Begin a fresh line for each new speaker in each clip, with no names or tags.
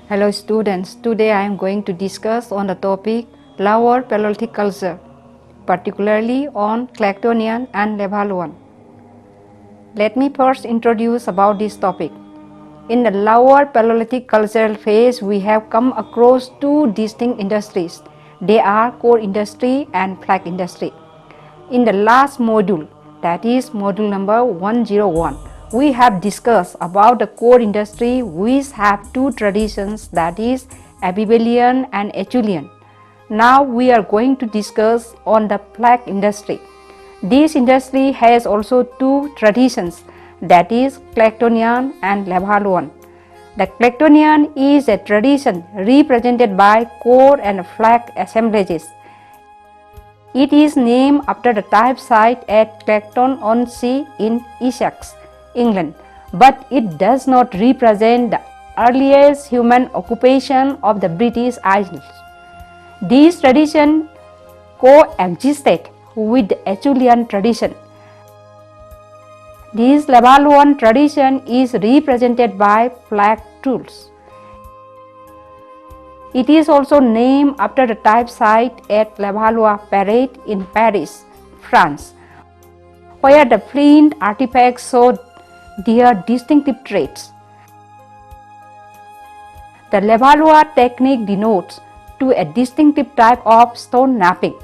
Hello students, today I am going to discuss on the topic Lower Paleolithic culture, particularly on Clactonian and Levalloisian. Let me first introduce about this topic. In the Lower Paleolithic cultural phase, we have come across two distinct industries. They are core industry and flag industry. In the last module, that is module number 101, we have discussed about the core industry which have two traditions, that is Abelian and Acheulean. Now we are going to discuss on the flag industry. This industry has also two traditions, that is Clactonian and Levalloisian. The Clactonian is a tradition represented by core and flag assemblages. It is named after the type site at Clacton-on-Sea in Essex, England, but it does not represent the earliest human occupation of the British Isles. This tradition coexisted with the Acheulean tradition. This Levalloisian tradition is represented by flag tools. It is also named after the type site at Levallois Parade in Paris, France, where the flint artifacts show their distinctive traits. The Levallois technique denotes to a distinctive type of stone knapping.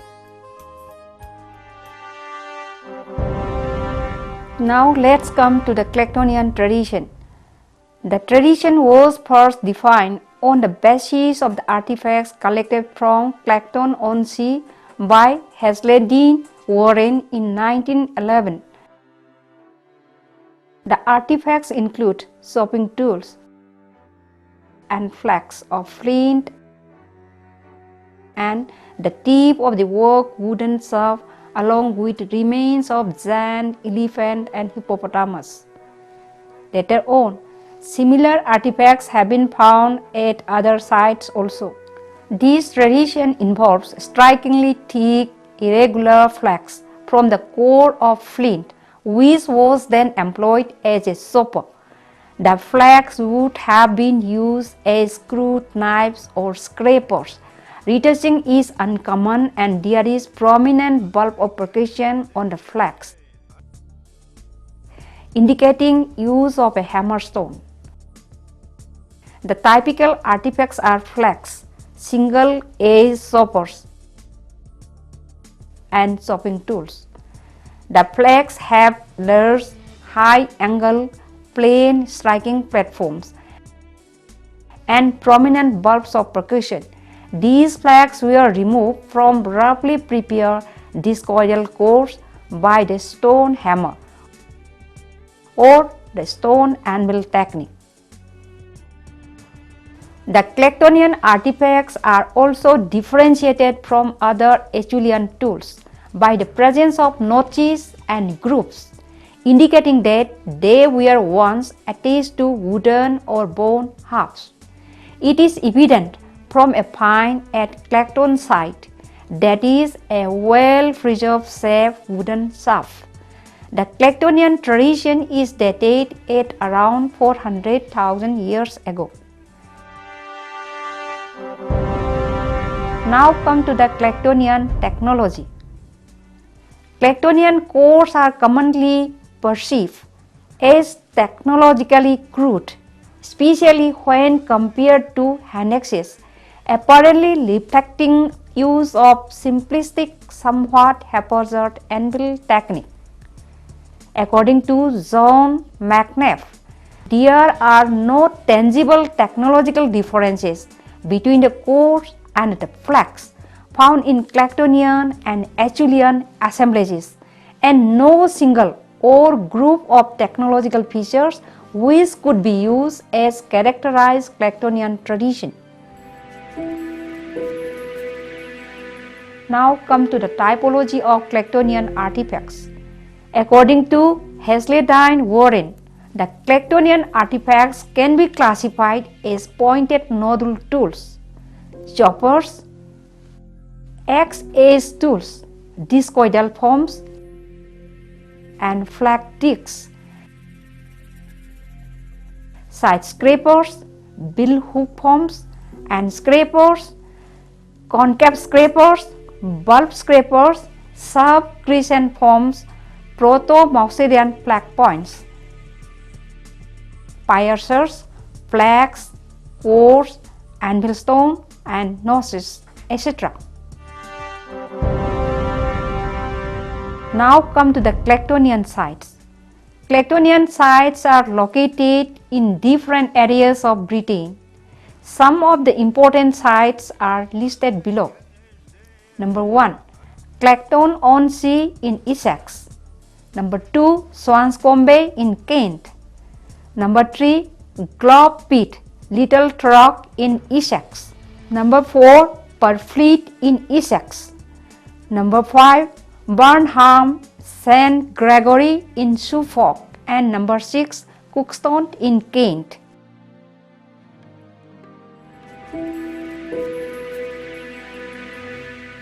Now let's come to the Clactonian tradition. The tradition was first defined on the basis of the artifacts collected from Clacton-on-Sea by Dean Warren in 1911. The artifacts include chopping tools and flags of flint and the tip of the worked wooden shaft along with remains of giant, elephant and hippopotamus. Later on, similar artifacts have been found at other sites also. This tradition involves strikingly thick, irregular flags from the core of flint, which was then employed as a chopper. The flags would have been used as crude knives or scrapers. Retouching is uncommon and there is prominent bulb of percussion on the flags, indicating use of a hammerstone. The typical artifacts are flags, single-edged choppers, and chopping tools. The flags have large, high-angle, plane striking platforms and prominent bulbs of percussion. These flags were removed from roughly prepared discoidal cores by the stone hammer or the stone anvil technique. The Clactonian artifacts are also differentiated from other Acheulean tools by the presence of notches and grooves, indicating that they were once attached to wooden or bone halves. It is evident from a find at Clacton site, that is a well-preserved shaped wooden shaft. The Clactonian tradition is dated at around 400,000 years ago. Now come to the Clactonian technology. Clactonian cores are commonly perceived as technologically crude, especially when compared to hand axes, apparently reflecting use of simplistic, somewhat haphazard anvil technique. According to John McNabb, there are no tangible technological differences between the cores and the flags found in Clactonian and Acheulean assemblages, and no single or group of technological features which could be used as characterize Clactonian tradition. Now come to the typology of Clactonian artifacts. According to Dean Warren, the Clactonian artifacts can be classified as pointed nodule tools, choppers, X-edge tools, discoidal forms, and flag discs, side scrapers, billhook forms and scrapers, concave scrapers, bulb scrapers, sub-crescent forms, proto-Mouserian plaque points, piercers, plaques, cores, anvil stone and notches, etc. Now come to the Clactonian sites. Clactonian sites are located in different areas of Britain. Some of the important sites are listed below. Number 1. Clacton-on-Sea in Essex. Number 2. Swanscombe in Kent. Number 3. Glove Pit, Little Turlock in Essex. Number 4. Purfleet in Essex. Number 5. Burnham St. Gregory in Suffolk. And number 6. Cookstone in Kent.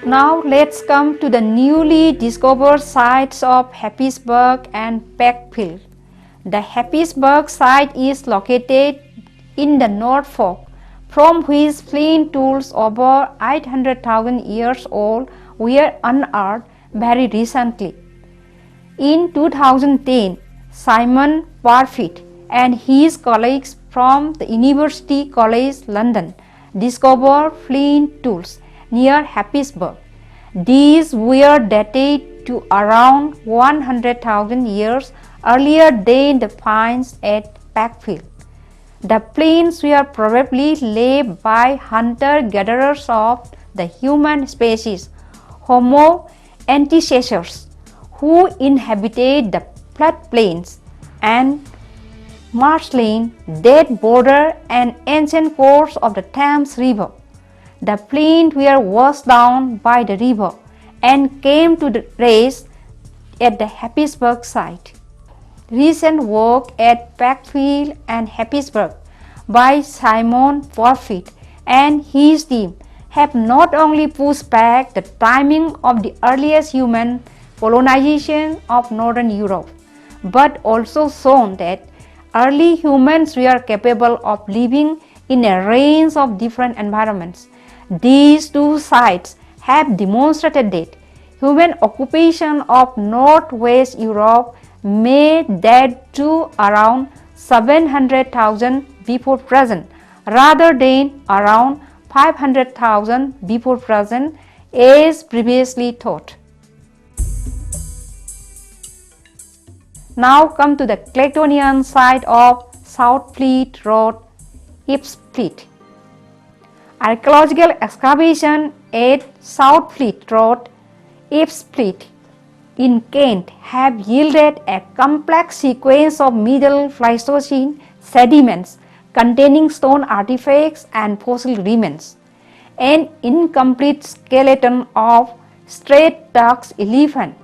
Now let's come to the newly discovered sites of Happisburgh and Peckfield. The Happisburgh site is located in the Norfolk, from which flint tools over 800,000 years old were unearthed very recently. In 2010, Simon Parfitt and his colleagues from the University College London discovered flint tools near Happisburgh. These were dated to around 100,000 years earlier than the finds at Peckfield. The flints were probably laid by hunter-gatherers of the human species, Homo antecessors, who inhabited the floodplains and marshland that border an ancient course of the Thames River. The flints were washed down by the river and came to rest at the Happisburgh site. Recent work at Peckfield and Happisburgh by Simon Parfitt and his team have not only pushed back the timing of the earliest human colonization of northern Europe, but also shown that early humans were capable of living in a range of different environments. These two sites have demonstrated that human occupation of northwest Europe may date to around 700,000 before present rather than around 500,000 before present as previously thought. Now come to the Clactonian site of Southfleet Road, Ipsfleet. Archaeological excavation at Southfleet Road, Ipsfleet in Kent have yielded a complex sequence of Middle Pleistocene sediments containing stone artifacts and fossil remains. An incomplete skeleton of straight-tusked elephant,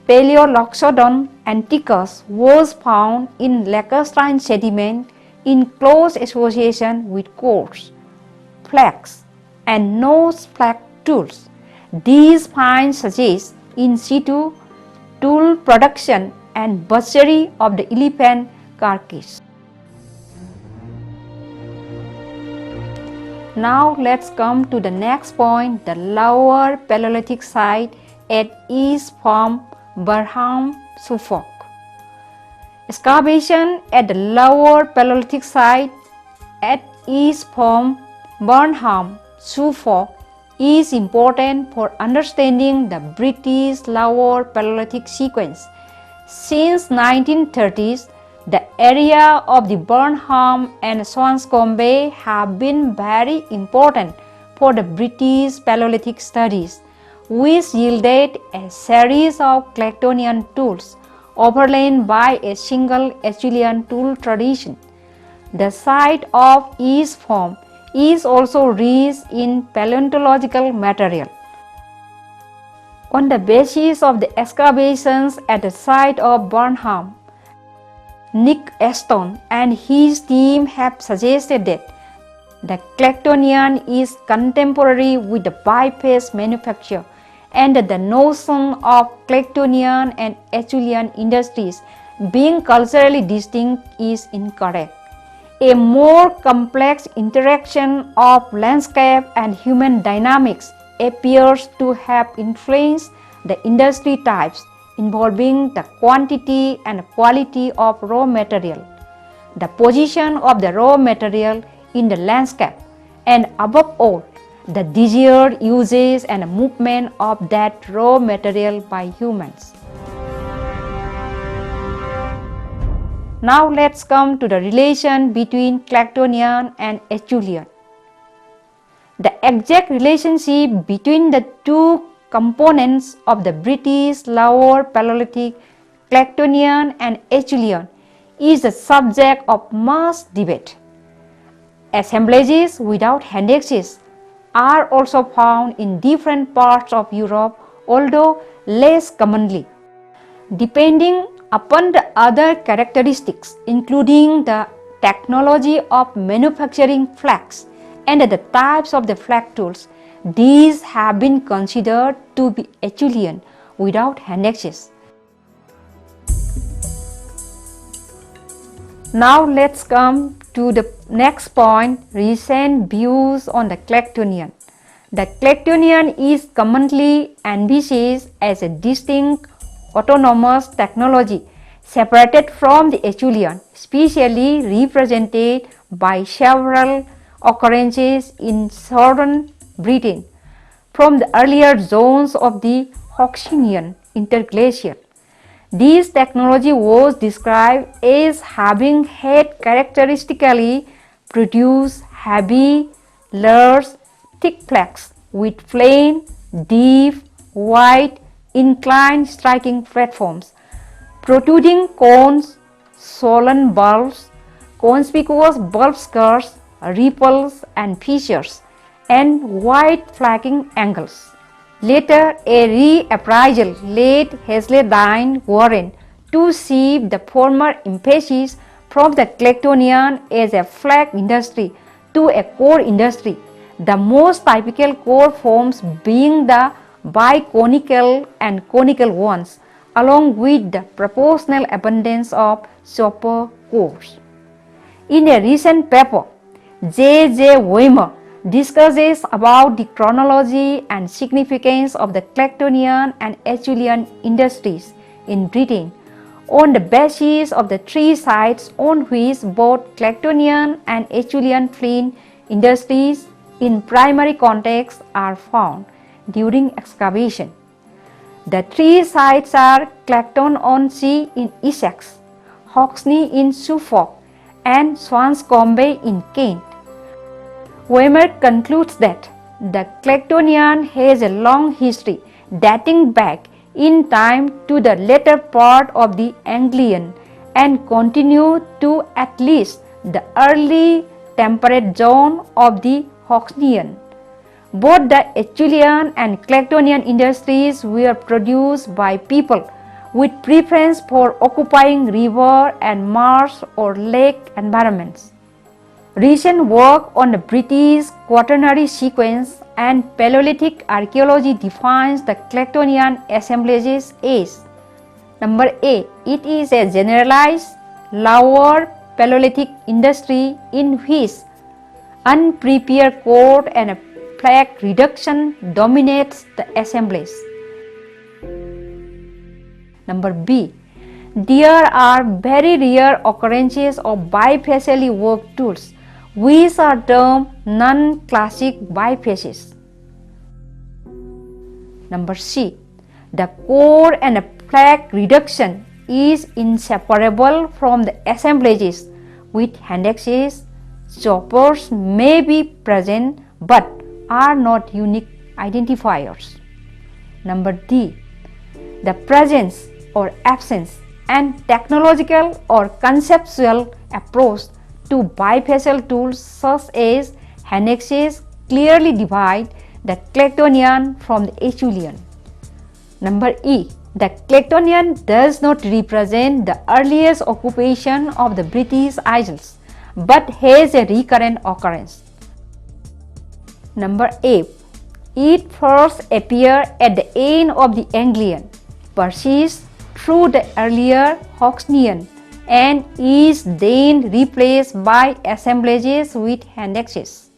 Paleoloxodon antiquus, was found in lacustrine sediment in close association with cores, flax, and nose flax tools. These finds suggest in situ tool production and butchery of the elephant carcass. Now let's come to the next point, the Lower Paleolithic site at East Farm, Burnham, Suffolk. Excavation at the Lower Paleolithic site at East Farm, Burnham, Suffolk is important for understanding the British Lower Paleolithic sequence. Since 1930s, the area of the Burnham and Swanscombe have been very important for the British Paleolithic studies, which yielded a series of Clactonian tools overlain by a single Acheulean tool tradition. The site of East Farm is also rich in paleontological material. On the basis of the excavations at the site of Burnham, Nick Aston and his team have suggested that the Clactonian is contemporary with the bypass manufacture and that the notion of Clactonian and Acheulean industries being culturally distinct is incorrect. A more complex interaction of landscape and human dynamics appears to have influenced the industry types involving the quantity and quality of raw material, the position of the raw material in the landscape, and above all, the desired uses and movement of that raw material by humans. Now let's come to the relation between Clactonian and Acheulean. The exact relationship between the two components of the British Lower Paleolithic, Clactonian and Acheulean, is the subject of much debate. Assemblages without handexes are also found in different parts of Europe, although less commonly. Depending upon the other characteristics, including the technology of manufacturing flax and the types of the flax tools, these have been considered to be Acheulean without handexes. Now let's come to the next point, recent views on the Clactonian. The Clactonian is commonly envisaged as a distinct autonomous technology separated from the Acheulean, specially represented by several occurrences in southern Britain from the earlier zones of the Hoxinian interglacial. This technology was described as having had characteristically produced heavy, large, thick flax with plain, deep, wide, inclined striking platforms, protruding cones, swollen bulbs, conspicuous bulb skirts, ripples and fissures, and wide flagging angles. Later, a reappraisal led Hesley-Dine Warren to shift the former emphasis from the Clactonian as a flag industry to a core industry, the most typical core forms being the biconical and conical ones, along with the proportional abundance of chopper cores. In a recent paper, J. Weimer discusses about the chronology and significance of the Clactonian and Acheulean industries in Britain on the basis of the three sites on which both Clactonian and Acheulean flint industries in primary context are found during excavation. The three sites are Clacton-on-Sea in Essex, Hoxne in Suffolk, and Swanscombe in Kent. Weimer concludes that the Clactonian has a long history dating back in time to the later part of the Anglian and continue to at least the early temperate zone of the Hoxnian. Both the Acheulean and Clactonian industries were produced by people with preference for occupying river and marsh or lake environments. Recent work on the British Quaternary sequence and Paleolithic archaeology defines the Clactonian assemblages as: Number A. It is a generalized Lower Paleolithic industry in which unprepared core and flag reduction dominates the assemblies. Number B. There are very rare occurrences of bifacially worked tools, which are termed non-classic bifaces. Number C. The core and flag reduction is inseparable from the assemblages. With handexes, choppers may be present but are not unique identifiers. Number D. The presence or absence and technological or conceptual approach to bifacial tools such as handexes clearly divide the Clactonian from the Acheulean. Number E. The Clactonian does not represent the earliest occupation of the British Isles, but has a recurrent occurrence. Number A. It first appeared at the end of the Anglian, persists through the earlier Hoxnian, and is then replaced by assemblages with handexes.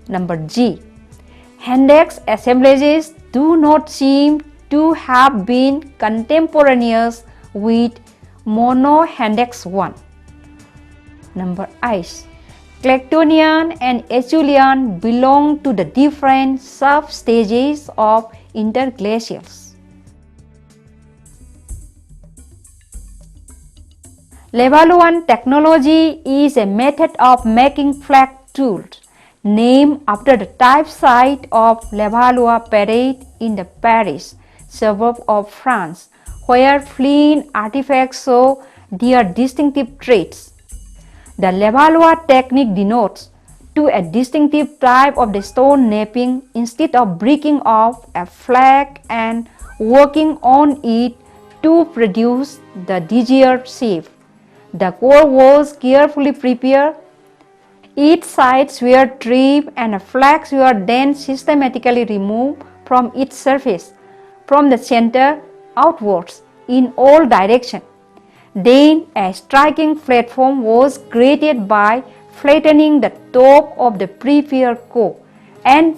Number G. Handex assemblages do not seem to have been contemporaneous with mono-handex 1. Number I. Clactonian and Acheulean belong to the different sub-stages of interglacials. Levalloisian technology is a method of making flake tools, named after the type site of Levallois parade in the Paris suburb of France, where flint artifacts show their distinctive traits. The Levallois technique denotes to a distinctive type of the stone napping instead of breaking off a flake and working on it to produce the desired shape. The core was carefully prepared. Its sides were trimmed and flakes were then systematically removed from its surface, from the center outwards in all directions. Then a striking platform was created by flattening the top of the prepared core, and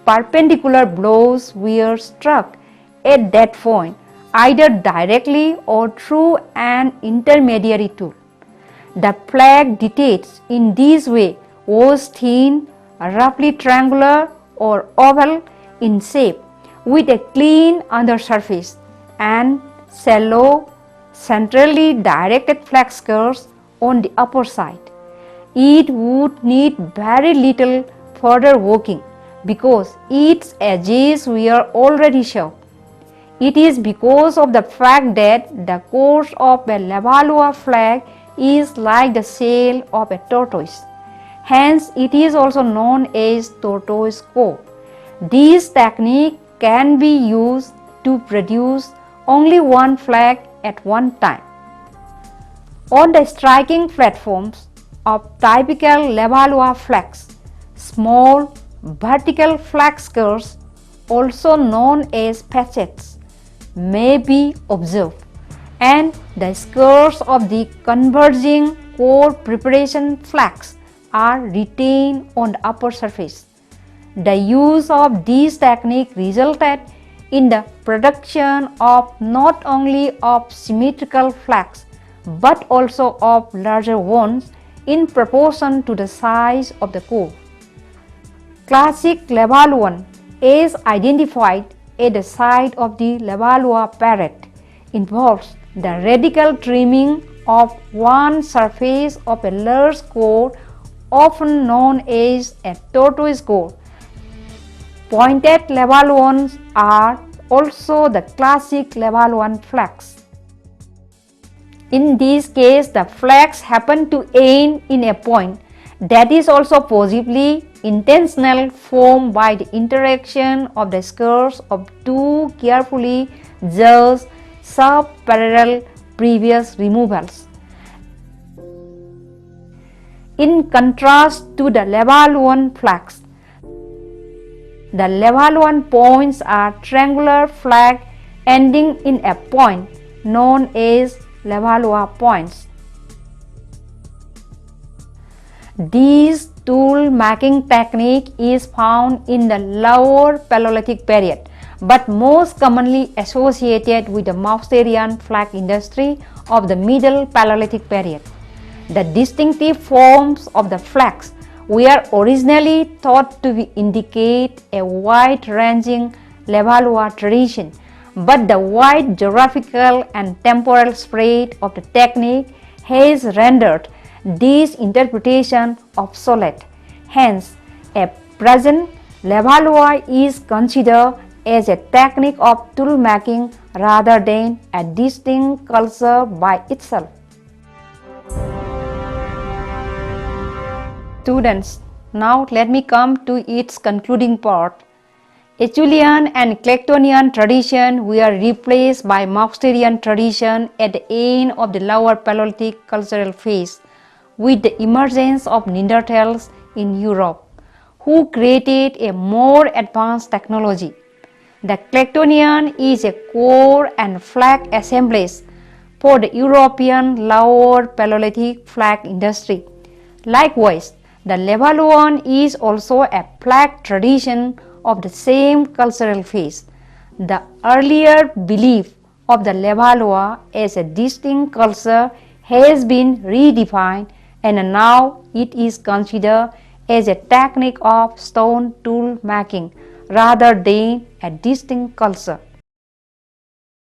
perpendicular blows were struck at that point, either directly or through an intermediary tool. The flake detached in this way was thin, roughly triangular or oval in shape, with a clean undersurface and shallow, centrally directed flake skirts on the upper side. It would need very little further working because its edges were already sharp. It is because of the fact that the course of a Levallois flake is like the shell of a tortoise. Hence, it is also known as tortoise core. This technique can be used to produce only one flake at one time. On the striking platforms of typical Levallois flakes, small vertical flake skirts, also known as facets, may be observed, and the skirts of the converging core preparation flakes are retained on the upper surface. The use of this technique resulted in the production of not only of symmetrical flakes but also of larger ones in proportion to the size of the core. Classic Levallois, as identified at the site of the Levallois parade, involves the radical trimming of one surface of a large core, often known as a tortoise core. Pointed Levallois are also the classic Levallois flakes. In this case, the flakes happen to end in a point that is also possibly intentional, formed by the interaction of the skirts of two carefully judged sub-parallel previous removals. In contrast to the Levallois flakes, the Levallois points are triangular flake ending in a point known as Levallois points. This tool making technique is found in the lower Paleolithic period, but most commonly associated with the Mousterian flake industry of the Middle Paleolithic period. The distinctive forms of the flakes were originally thought to indicate a wide-ranging Levallois tradition, but the wide geographical and temporal spread of the technique has rendered this interpretation obsolete. Hence, at present, Levallois is considered as a technique of tool making rather than a distinct culture by itself. Students, now let me come to its concluding part. Acheulean and Clactonian tradition were replaced by Mousterian tradition at the end of the Lower Paleolithic cultural phase, with the emergence of Neanderthals in Europe, who created a more advanced technology. The Clactonian is a core and flake assemblage for the European Lower Paleolithic flag industry. Likewise, the Levallois is also a flag tradition of the same cultural phase. The earlier belief of the Levallois as a distinct culture has been redefined, and now it is considered as a technique of stone tool making rather than a distinct culture.